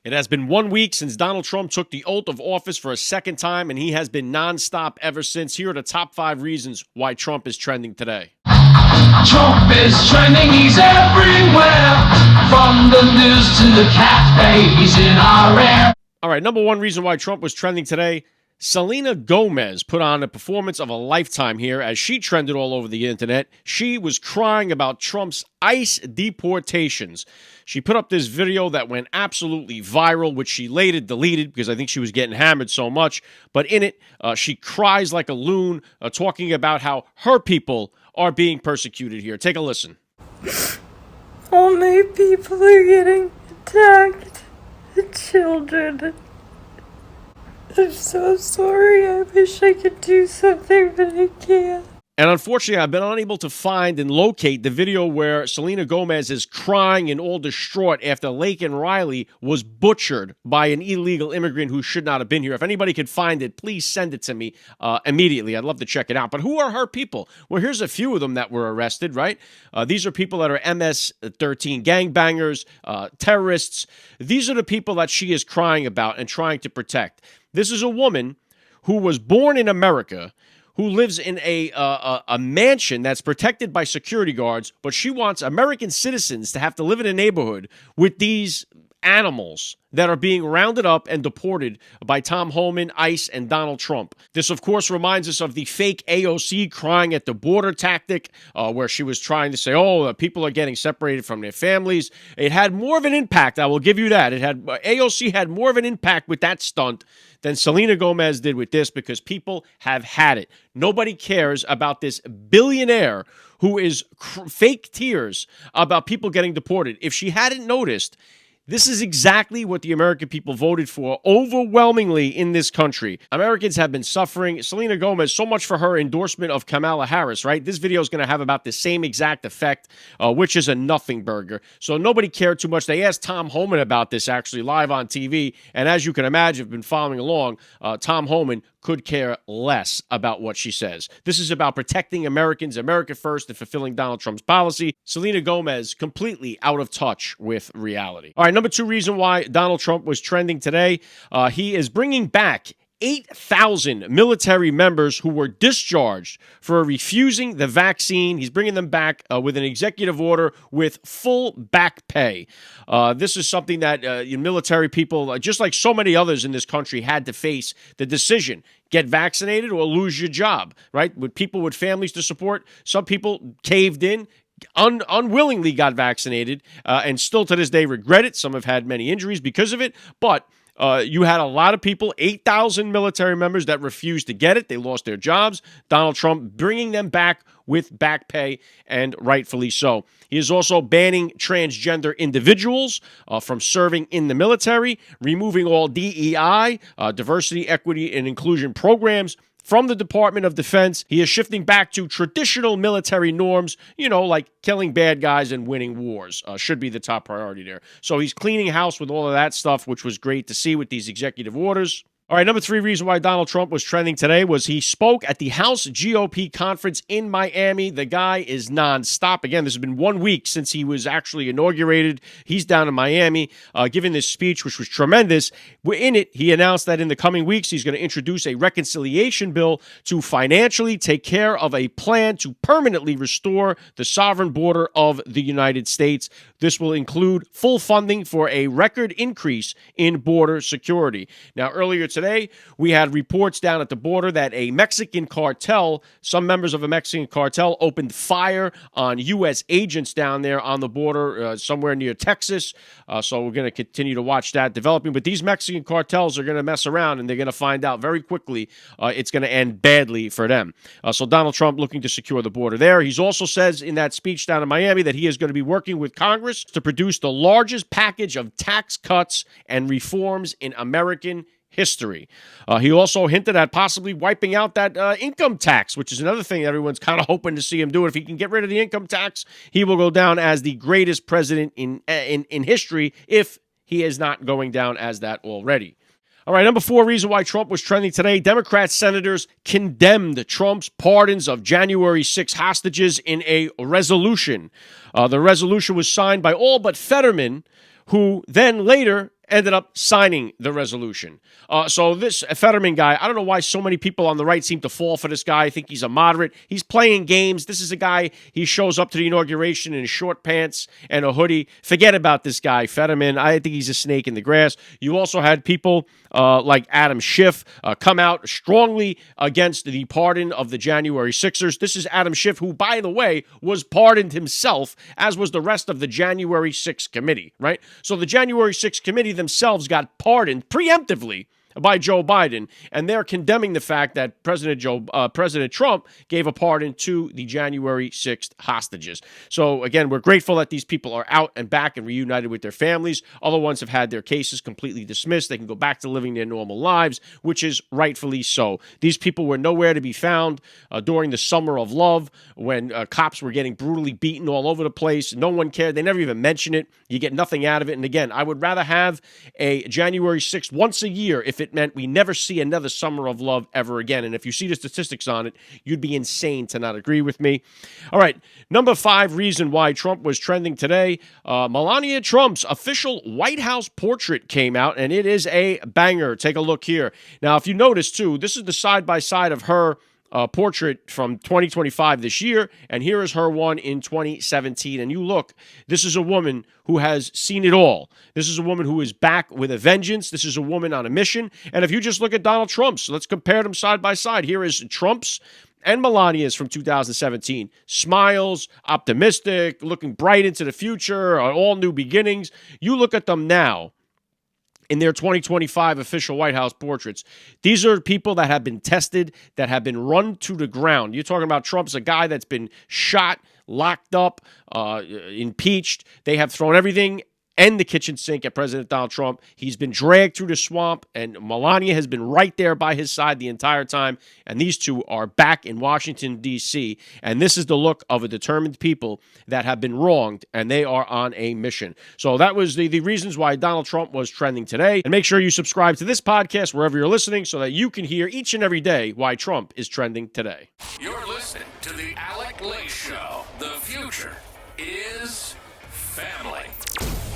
It has been 1 week since Donald Trump took the oath of office for a second time, and he has been nonstop ever since. Here are the top 5 reasons why Trump is trending today. Trump is trending, he's everywhere. From the news to the cat babies in our air. All right, number 1 reason why Trump was trending today. Selena Gomez put on a performance of a lifetime here as she trended all over the internet. She was crying about Trump's ICE deportations. She put up this video that went absolutely viral, which she later deleted because I think she was getting hammered so much. But in it, she cries like a loon, talking about how her people are being persecuted here. Take a listen. All my people are getting attacked. The children. I'm so sorry. I wish I could do something, but I can't. And unfortunately, I've been unable to find and locate the video where Selena Gomez is crying and all distraught after Laken Riley was butchered by an illegal immigrant who should not have been here. If anybody could find it, please send it to me immediately. I'd love to check it out. But who are her people? Well, here's a few of them that were arrested, right? These are people that are MS-13 gangbangers, terrorists. These are the people that she is crying about and trying to protect. This is a woman who was born in America, who lives in a mansion that's protected by security guards, but she wants American citizens to have to live in a neighborhood with these animals that are being rounded up and deported by Tom Homan, ICE, and Donald Trump. This, of course, reminds us of the fake AOC crying at the border tactic, where she was trying to say, people are getting separated from their families. It had more of an impact, I will give you that. AOC had more of an impact with that stunt than Selena Gomez did with this, because people have had it. Nobody cares about this billionaire who is fake tears about people getting deported. If she hadn't noticed, this is exactly what the American people voted for overwhelmingly in this country. Americans have been suffering. Selena Gomez, so much for her endorsement of Kamala Harris, right? This video is going to have about the same exact effect, which is a nothing burger. So nobody cared too much. They asked Tom Homan about this actually live on TV. And as you can imagine, if you've been following along, Tom Homan could care less about what she says. This is about protecting Americans, America first, and fulfilling Donald Trump's policy. Selena Gomez, completely out of touch with reality. All right, number 2 reason why Donald Trump was trending today. He is bringing back 8,000 military members who were discharged for refusing the vaccine. He's bringing them back with an executive order with full back pay. This is something that military people, just like so many others in this country, had to face the decision: get vaccinated or lose your job, right? With people with families to support, some people caved in, unwillingly got vaccinated, and still to this day regret it. Some have had many injuries because of it, but you had a lot of people, 8,000 military members that refused to get it. They lost their jobs. Donald Trump bringing them back with back pay, and rightfully so. He is also banning transgender individuals from serving in the military, removing all DEI, diversity, equity, and inclusion programs from the Department of Defense. He is shifting back to traditional military norms, like killing bad guys and winning wars. Should be the top priority there. So he's cleaning house with all of that stuff, which was great to see with these executive orders. All right, number 3 reason why Donald Trump was trending today was he spoke at the House GOP conference in Miami. The guy is nonstop. Again, this has been 1 week since he was actually inaugurated. He's down in Miami giving this speech, which was tremendous. In it, he announced that in the coming weeks, he's going to introduce a reconciliation bill to financially take care of a plan to permanently restore the sovereign border of the United States. This will include full funding for a record increase in border security. Now, earlier today, we had reports down at the border that a Mexican cartel, some members of a Mexican cartel, opened fire on U.S. agents down there on the border somewhere near Texas. So we're going to continue to watch that developing. But these Mexican cartels are going to mess around, and they're going to find out very quickly it's going to end badly for them. So Donald Trump looking to secure the border there. He also says in that speech down in Miami that he is going to be working with Congress to produce the largest package of tax cuts and reforms in American history. He also hinted at possibly wiping out that income tax, which is another thing everyone's kind of hoping to see him do. If he can get rid of the income tax, he will go down as the greatest president in history, if he is not going down as that already. All right, number 4 reason why Trump was trending today. Democrat senators condemned Trump's pardons of January 6 hostages in a resolution. The resolution was signed by all but Fetterman, who then later ended up signing the resolution. So this Fetterman guy, I don't know why so many people on the right seem to fall for this guy. I think he's a moderate. He's playing games. This is a guy, he shows up to the inauguration in short pants and a hoodie. Forget about this guy, Fetterman. I think he's a snake in the grass. You also had people like Adam Schiff come out strongly against the pardon of the January Sixers. This is Adam Schiff, who, by the way, was pardoned himself, as was the rest of the January 6th committee, right? So the January 6th committee themselves got pardoned preemptively by Joe Biden, and they're condemning the fact that President Trump gave a pardon to the January 6th hostages. So again, we're grateful that these people are out and back and reunited with their families. Other ones have had their cases completely dismissed. They can go back to living their normal lives, which is rightfully so. These people were nowhere to be found during the summer of love when cops were getting brutally beaten all over the place. No one cared. They never even mention it. You get nothing out of it. And again, I would rather have a January 6th once a year if it meant we never see another summer of love ever again. And if you see the statistics on it, you'd be insane to not agree with me. All right, number 5 reason why Trump was trending today. Melania Trump's official White House portrait came out, and it is a banger. Take a look here. Now, if you notice, too, this is the side-by-side of her portrait from 2025 this year, and here is her one in 2017. And you look, this is a woman who has seen it all. This is a woman who is back with a vengeance. This is a woman on a mission. And if you just look at Donald Trump's, let's compare them side by side. Here is Trump's and Melania's from 2017. Smiles, optimistic, looking bright into the future, all new beginnings. You look at them now in their 2025 official White House portraits. These are people that have been tested, that have been run to the ground. You're talking about Trump's a guy that's been shot, locked up, impeached. They have thrown everything and the kitchen sink at President Donald Trump. He's been dragged through the swamp, and Melania has been right there by his side the entire time. And these two are back in Washington, D.C., and this is the look of a determined people that have been wronged, and they are on a mission. So that was the reasons why Donald Trump was trending today. And make sure you subscribe to this podcast wherever you're listening so that you can hear each and every day why Trump is trending today. You're listening to the Alec Show. The future is family.